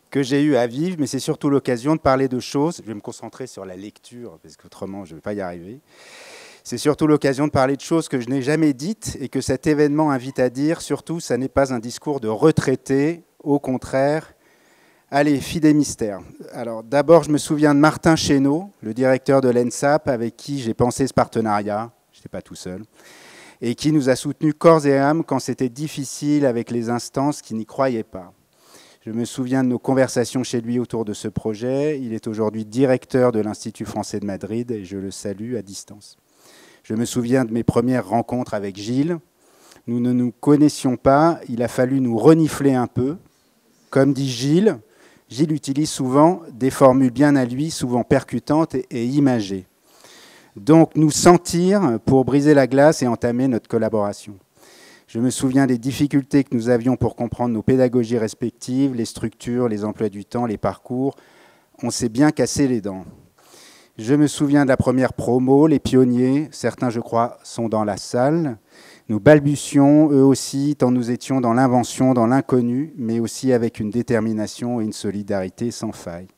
que j'ai eu à vivre, mais c'est surtout l'occasion de parler de choses. Je vais me concentrer sur la lecture, parce qu'autrement, je ne vais pas y arriver. C'est surtout l'occasion de parler de choses que je n'ai jamais dites et que cet événement invite à dire. Surtout, ça n'est pas un discours de retraité, au contraire. Allez, Fidé Mystère. Alors, d'abord, je me souviens de Martin Chénaud, le directeur de l'ENSAP, avec qui j'ai pensé ce partenariat. Je n'étais pas tout seul. Et qui nous a soutenus corps et âme quand c'était difficile avec les instances qui n'y croyaient pas. Je me souviens de nos conversations chez lui autour de ce projet. Il est aujourd'hui directeur de l'Institut français de Madrid et je le salue à distance. Je me souviens de mes premières rencontres avec Gilles. Nous ne nous connaissions pas, il a fallu nous renifler un peu. Comme dit Gilles, Gilles utilise souvent des formules bien à lui, souvent percutantes et imagées. Donc nous sentir pour briser la glace et entamer notre collaboration. Je me souviens des difficultés que nous avions pour comprendre nos pédagogies respectives, les structures, les emplois du temps, les parcours. On s'est bien cassé les dents. Je me souviens de la première promo, les pionniers, certains je crois sont dans la salle. Nous balbutions, eux aussi, tant nous étions dans l'invention, dans l'inconnu, mais aussi avec une détermination et une solidarité sans faille.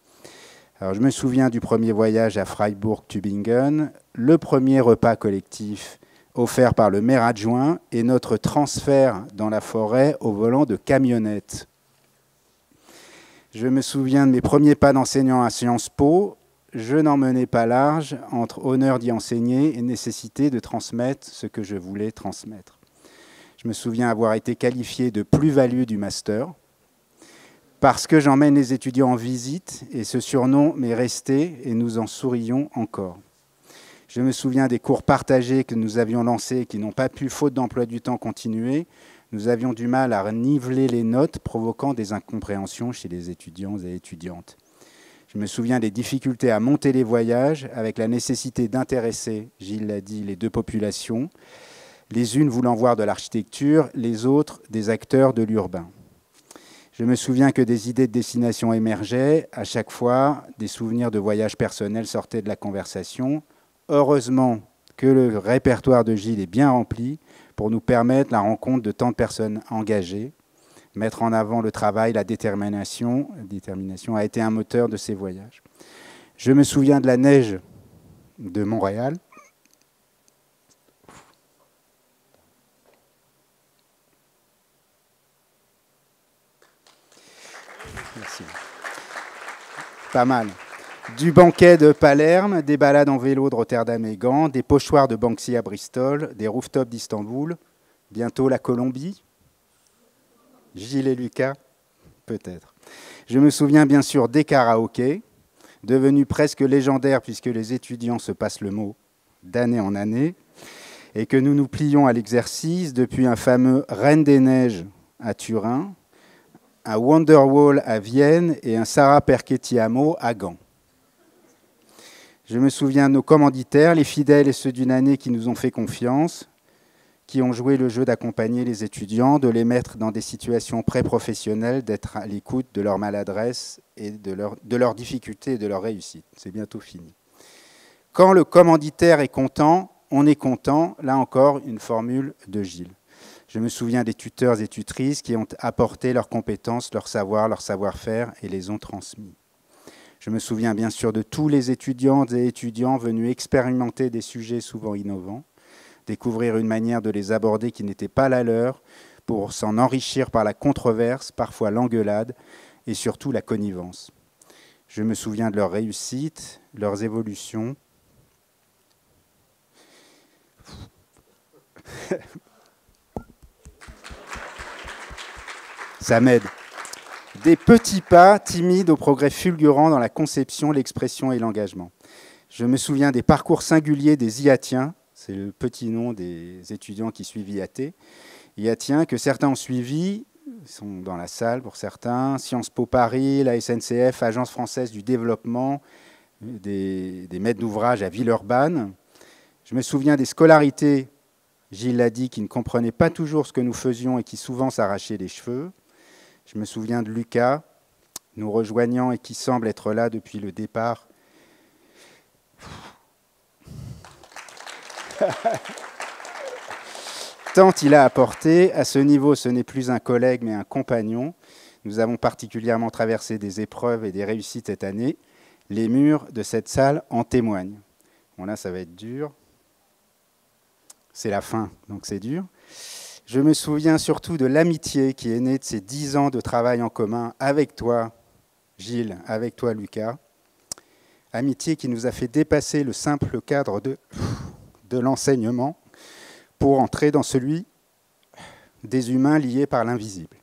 Alors, je me souviens du premier voyage à Freiburg-Tübingen, le premier repas collectif offert par le maire adjoint et notre transfert dans la forêt au volant de camionnettes. Je me souviens de mes premiers pas d'enseignant à Sciences Po. Je n'en menais pas large entre honneur d'y enseigner et nécessité de transmettre ce que je voulais transmettre. Je me souviens avoir été qualifié de plus-value du master parce que j'emmène les étudiants en visite et ce surnom m'est resté et nous en sourions encore. Je me souviens des cours partagés que nous avions lancés et qui n'ont pas pu, faute d'emploi du temps, continuer. Nous avions du mal à niveler les notes, provoquant des incompréhensions chez les étudiants et étudiantes. Je me souviens des difficultés à monter les voyages avec la nécessité d'intéresser, Gilles l'a dit, les deux populations, les unes voulant voir de l'architecture, les autres des acteurs de l'urbain. Je me souviens que des idées de destination émergeaient. À chaque fois, des souvenirs de voyages personnels sortaient de la conversation. Heureusement que le répertoire de Gilles est bien rempli pour nous permettre la rencontre de tant de personnes engagées. Mettre en avant le travail, la détermination a été un moteur de ces voyages. Je me souviens de la neige de Montréal. Merci. Pas mal. Du banquet de Palerme, des balades en vélo de Rotterdam et Gand, des pochoirs de Banksy à Bristol, des rooftops d'Istanbul, bientôt la Colombie. Gilles et Lucas, peut-être. Je me souviens bien sûr des karaokés, devenus presque légendaires puisque les étudiants se passent le mot d'année en année, et que nous nous plions à l'exercice depuis un fameux Reine des Neiges à Turin, un Wonderwall à Vienne et un Sarah Perché-Ti-Amo à Gand. Je me souviens de nos commanditaires, les fidèles et ceux d'une année qui nous ont fait confiance, qui ont joué le jeu d'accompagner les étudiants, de les mettre dans des situations pré-professionnelles, d'être à l'écoute de leur maladresse et de leurs difficultés et de leur réussite. C'est bientôt fini. Quand le commanditaire est content, on est content. Là encore, une formule de Gilles. Je me souviens des tuteurs et tutrices qui ont apporté leurs compétences, leur savoir-faire et les ont transmis. Je me souviens bien sûr de tous les étudiantes et étudiants venus expérimenter des sujets souvent innovants, découvrir une manière de les aborder qui n'était pas la leur, pour s'en enrichir par la controverse, parfois l'engueulade, et surtout la connivence. Je me souviens de leurs réussites, leurs évolutions. Ça m'aide. Des petits pas timides au progrès fulgurant dans la conception, l'expression et l'engagement. Je me souviens des parcours singuliers des IATiens, c'est le petit nom des étudiants qui suivent IAT. IATiens que certains ont suivis, ils sont dans la salle pour certains, Sciences Po Paris, la SNCF, Agence française du développement, des maîtres d'ouvrage à Villeurbanne. Je me souviens des scolarités, Gilles l'a dit, qui ne comprenaient pas toujours ce que nous faisions et qui souvent s'arrachaient les cheveux. Je me souviens de Lucas, nous rejoignant et qui semble être là depuis le départ. tant il a apporté. À ce niveau, ce n'est plus un collègue, mais un compagnon. Nous avons particulièrement traversé des épreuves et des réussites cette année. Les murs de cette salle en témoignent. Bon, là, ça va être dur. C'est la fin, donc c'est dur. Je me souviens surtout de l'amitié qui est née de ces 10 ans de travail en commun avec toi, Gilles, avec toi, Lucas. Amitié qui nous a fait dépasser le simple cadre de l'enseignement pour entrer dans celui des humains liés par l'invisible.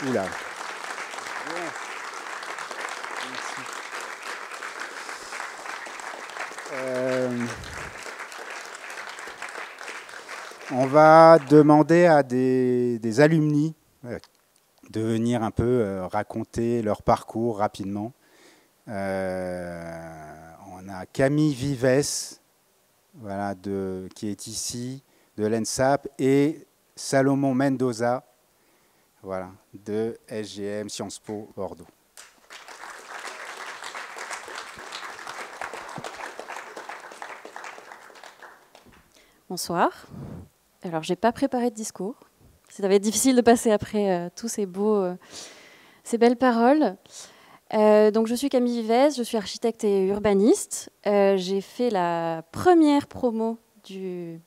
Oula. On va demander à des alumni de venir un peu raconter leur parcours rapidement. On a Camille Vives, voilà, qui est ici, de l'ENSAP, et Salomon Mendoza, voilà, de SGM Sciences Po Bordeaux. Bonsoir. Alors, j'ai pas préparé de discours. Ça va être difficile de passer après tous ces belles paroles. Donc, je suis Camille Vives, je suis architecte et urbaniste. J'ai fait la première promo du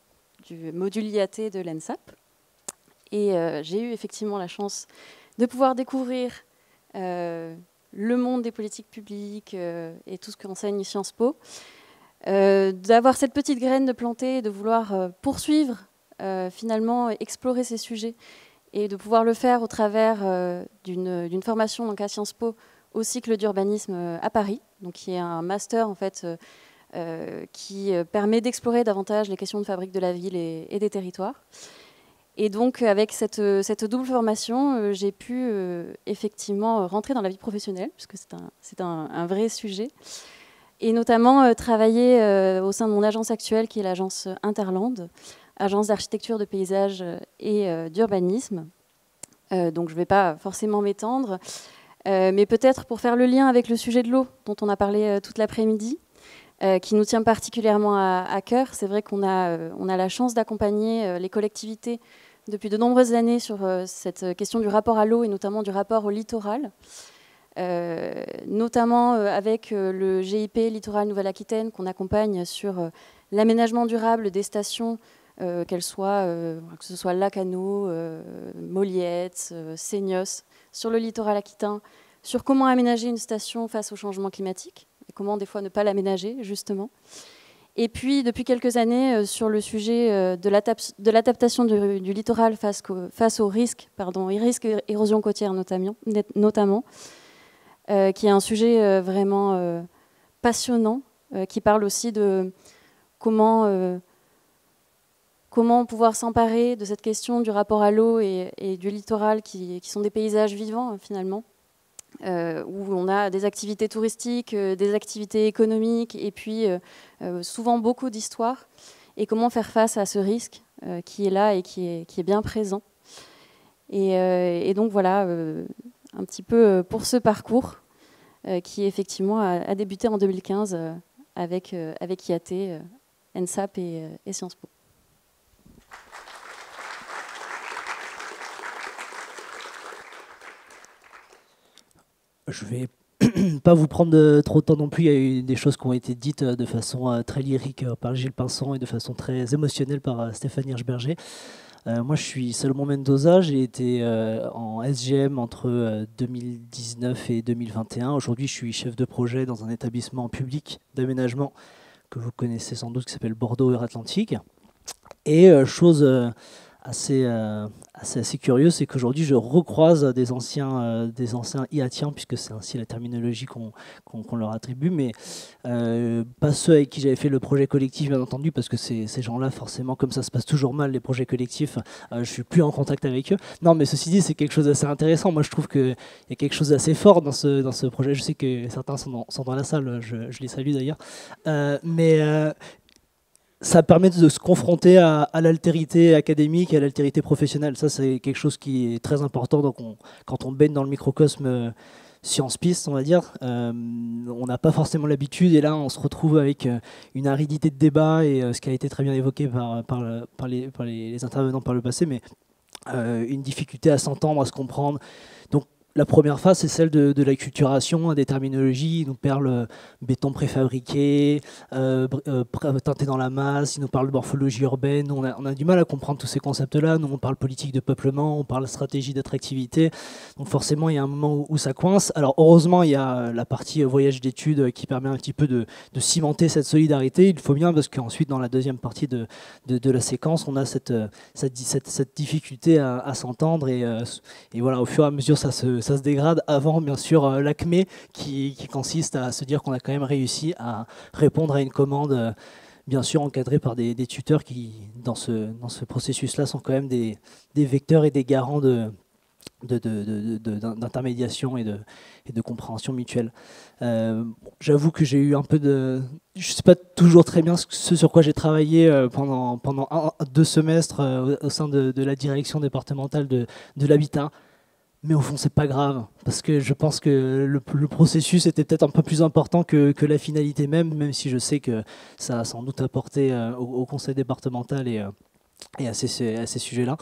module IAT de l'ENSAP. Et j'ai eu effectivement la chance de pouvoir découvrir le monde des politiques publiques et tout ce qu'enseigne Sciences Po. D'avoir cette petite graine de planter et de vouloir poursuivre, finalement, explorer ces sujets et de pouvoir le faire au travers d'une formation donc à Sciences Po au cycle d'urbanisme à Paris, donc qui est un master en fait, qui permet d'explorer davantage les questions de fabrique de la ville et des territoires. Et donc avec cette double formation, j'ai pu effectivement rentrer dans la vie professionnelle, puisque c'est un vrai sujet. Et notamment travailler au sein de mon agence actuelle, qui est l'agence Interland, agence d'architecture, de paysage et d'urbanisme. Donc je ne vais pas forcément m'étendre, mais peut-être pour faire le lien avec le sujet de l'eau, dont on a parlé toute l'après-midi, qui nous tient particulièrement à cœur. C'est vrai qu'on a la chance d'accompagner les collectivités depuis de nombreuses années sur cette question du rapport à l'eau et notamment du rapport au littoral. Notamment avec le GIP Littoral Nouvelle-Aquitaine qu'on accompagne sur l'aménagement durable des stations, que ce soit Lacano, Moliette, Seignos, sur le littoral aquitain, sur comment aménager une station face au changement climatique et comment des fois ne pas l'aménager justement. Et puis depuis quelques années sur le sujet de l'adaptation du littoral face aux risques érosion côtière notamment. Qui est un sujet vraiment passionnant, qui parle aussi de comment pouvoir s'emparer de cette question du rapport à l'eau et du littoral, qui sont des paysages vivants finalement, où on a des activités touristiques, des activités économiques, et puis souvent beaucoup d'histoires, et comment faire face à ce risque qui est là et qui est bien présent. Et donc voilà, un petit peu pour ce parcours qui effectivement a débuté en 2015 avec IAT, ENSAP et Sciences Po. Je vais pas vous prendre trop de temps non plus. Il y a eu des choses qui ont été dites de façon très lyrique par Gilles Pinson et de façon très émotionnelle par Stéphanie Hirschberger. Moi, je suis Salomon Mendoza. J'ai été en SGM entre 2019 et 2021. Aujourd'hui, je suis chef de projet dans un établissement public d'aménagement que vous connaissez sans doute, qui s'appelle Bordeaux Euratlantique. Et chose assez curieux, c'est qu'aujourd'hui je recroise des anciens IATiens, puisque c'est ainsi la terminologie qu'on leur attribue, mais pas ceux avec qui j'avais fait le projet collectif, bien entendu, parce que ces gens-là, forcément, comme ça se passe toujours mal les projets collectifs, je suis plus en contact avec eux. Non, mais ceci dit, c'est quelque chose d'assez intéressant. Moi, je trouve qu'il y a quelque chose d'assez fort dans ce projet. Je sais que certains sont dans la salle, je les salue d'ailleurs, ça permet de se confronter à l'altérité académique et à l'altérité professionnelle. Ça, c'est quelque chose qui est très important. Donc quand on baigne dans le microcosme science-piste, on va dire. On n'a pas forcément l'habitude, et là on se retrouve avec une aridité de débat, et ce qui a été très bien évoqué par les intervenants par le passé, mais une difficulté à s'entendre, à se comprendre. Donc la première phase, c'est celle de l'acculturation, des terminologies. Il nous parle béton préfabriqué, teinté dans la masse, il nous parle de morphologie urbaine. On a du mal à comprendre tous ces concepts-là. Nous, on parle politique de peuplement, on parle stratégie d'attractivité. Donc forcément, il y a un moment où ça coince. Alors heureusement, il y a la partie voyage d'études qui permet un petit peu de cimenter cette solidarité. Il faut bien, parce qu'ensuite, dans la deuxième partie de la séquence, on a cette difficulté à s'entendre. Et voilà, au fur et à mesure, ça se dégrade, avant bien sûr l'acmé qui consiste à se dire qu'on a quand même réussi à répondre à une commande bien sûr encadrée par des tuteurs qui dans ce processus-là sont quand même des vecteurs et des garants d'intermédiation et de compréhension mutuelle. J'avoue que j'ai eu un peu de... Je ne sais pas toujours très bien ce sur quoi j'ai travaillé pendant 2 semestres au sein de la direction départementale de l'habitat. Mais au fond, c'est pas grave, parce que je pense que le processus était peut-être un peu plus important que la finalité même si je sais que ça a sans doute apporté au conseil départemental et à ces sujets-là.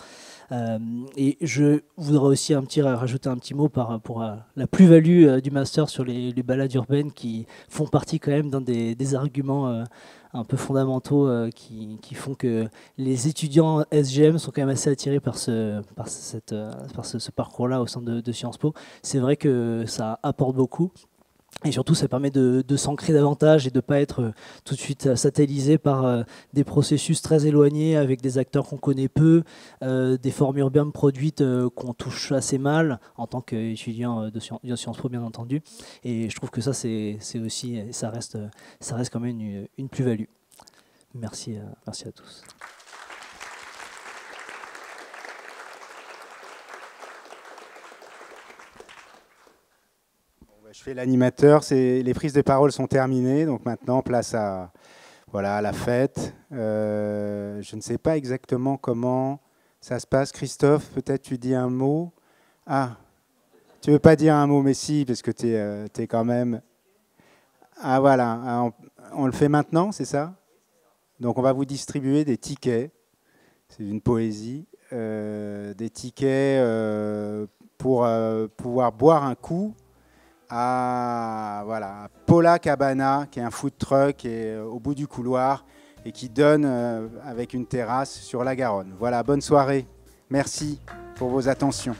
Et je voudrais aussi rajouter un petit mot pour la plus-value du master sur les balades urbaines, qui font partie quand même d'un des arguments un peu fondamentaux qui font que les étudiants SGM sont quand même assez attirés par ce parcours-là au sein de Sciences Po. C'est vrai que ça apporte beaucoup. Et surtout, ça permet de s'ancrer davantage et de ne pas être tout de suite satellisé par des processus très éloignés avec des acteurs qu'on connaît peu, des formes urbaines produites qu'on touche assez mal en tant qu'étudiant de Sciences Po, bien entendu. Et je trouve que ça, c'est aussi, ça reste quand même une plus-value. Merci à tous. Je fais l'animateur, les prises de parole sont terminées, donc maintenant place à la fête. Je ne sais pas exactement comment ça se passe. Christophe, peut-être tu dis un mot. Ah, tu ne veux pas dire un mot, mais si, parce que tu es quand même... Ah voilà, on le fait maintenant, c'est ça? Donc on va vous distribuer des tickets, c'est une poésie, des tickets pour pouvoir boire un coup à Pola Cabana, qui est un food truck au bout du couloir et qui donne avec une terrasse sur la Garonne. Voilà, bonne soirée. Merci pour vos attentions.